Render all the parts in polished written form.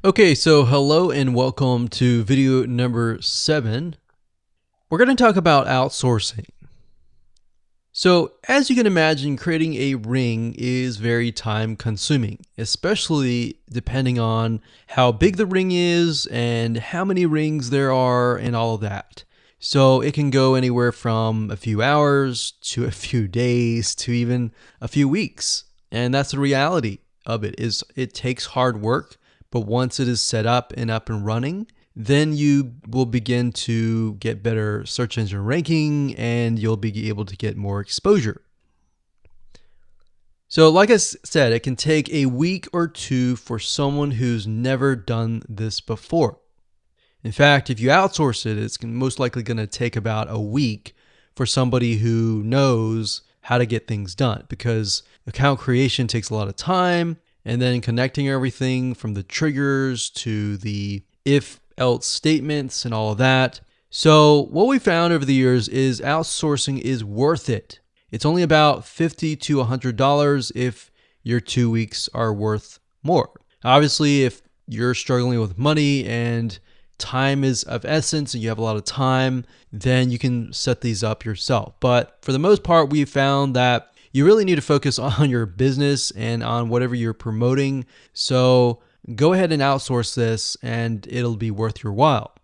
Okay, so hello and welcome to video number 7. We're going to talk about outsourcing. So, as you can imagine, creating a ring is very time consuming, especially depending on how big the ring is and how many rings there are and all of that. So, it can go anywhere from a few hours to a few days to even a few weeks. And that's the reality of it is it takes hard work, but once it is set up and running, then you will begin to get better search engine ranking and you'll be able to get more exposure. So like I said, it can take a week or two for someone who's never done this before. In fact, if you outsource it, it's most likely going to take about a week for somebody who knows how to get things done, because account creation takes a lot of time, and then connecting everything from the triggers to the if else statements and all of that. So what we found over the years is outsourcing is worth it. It's only about $50 to $100 if your 2 weeks are worth more. Obviously, if you're struggling with money and time is of essence and you have a lot of time, then you can set these up yourself. But for the most part, we've found that you really need to focus on your business and on whatever you're promoting. So go ahead and outsource this and it'll be worth your while.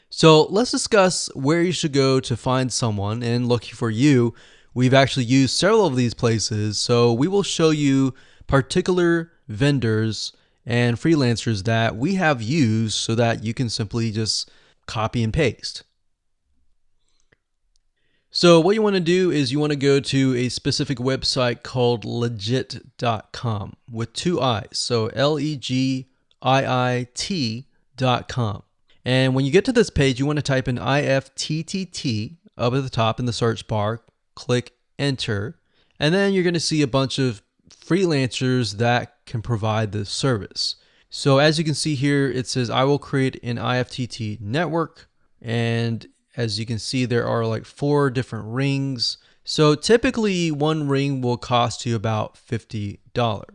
So let's discuss where you should go to find someone. And lucky for you, we've actually used several of these places. So we will show you particular vendors and freelancers that we have used so that you can simply just copy and paste. So what you want to do is you want to go to a specific website called legit.com with 2 I's. So LEGIIT.com. And when you get to this page, you want to type in IFTTT up at the top in the search bar, click enter, and then you're going to see a bunch of freelancers that can provide this service. So as you can see here, it says I will create an IFTT network, and as you can see, there are like 4 different rings. So typically one ring will cost you about $50.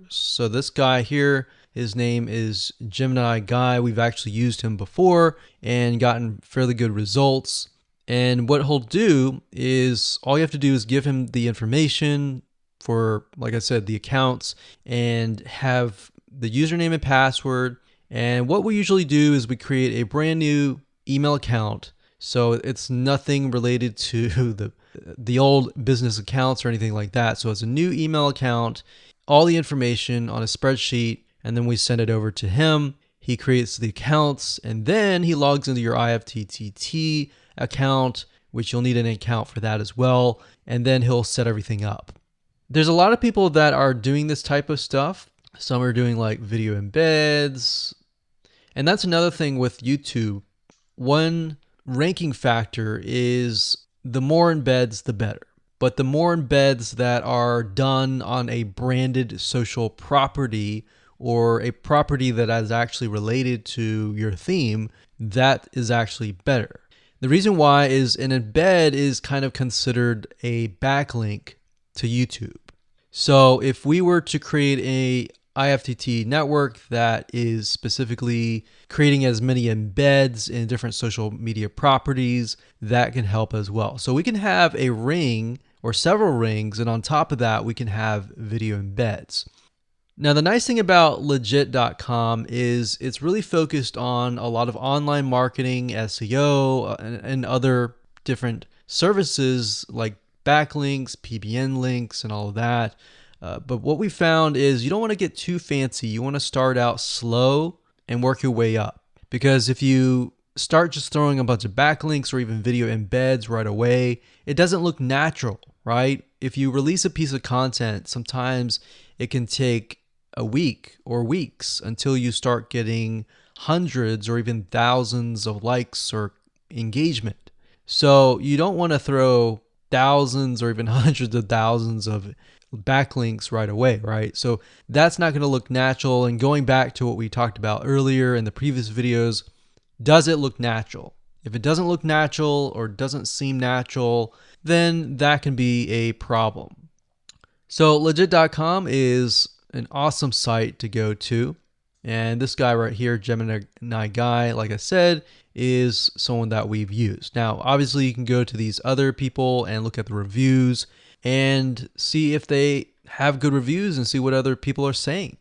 So this guy here, his name is Gemini Guy. We've actually used him before and gotten fairly good results. And what he'll do is all you have to do is give him the information for, like I said, the accounts, and have the username and password. And what we usually do is we create a brand new email account. So it's nothing related to the old business accounts or anything like that. So it's a new email account, all the information on a spreadsheet, and then we send it over to him. He creates the accounts, and then he logs into your IFTTT account, which you'll need an account for that as well, and then he'll set everything up. There's a lot of people that are doing this type of stuff. Some are doing like video embeds, and that's another thing with YouTube. One ranking factor is the more embeds, the better. But the more embeds that are done on a branded social property or a property that is actually related to your theme, that is actually better. The reason why is an embed is kind of considered a backlink to YouTube. So if we were to create a IFTT network that is specifically creating as many embeds in different social media properties, that can help as well. So we can have a ring or several rings, and on top of that, we can have video embeds. Now, the nice thing about legit.com is it's really focused on a lot of online marketing, SEO, and other different services like backlinks, PBN links, and all of that. But what we found is you don't want to get too fancy. You want to start out slow and work your way up. Because if you start just throwing a bunch of backlinks or even video embeds right away, it doesn't look natural, right? If you release a piece of content, sometimes it can take a week or weeks until you start getting hundreds or even thousands of likes or engagement. So you don't want to throw thousands or even hundreds of thousands of backlinks right away, right? So that's not going to look natural. And going back to what we talked about earlier in the previous videos, does it look natural? If it doesn't look natural or doesn't seem natural, then that can be a problem. So legit.com is an awesome site to go to. And this guy right here, Gemini Guy, like I said, is someone that we've used. Now, obviously, you can go to these other people and look at the reviews and see if they have good reviews and see what other people are saying.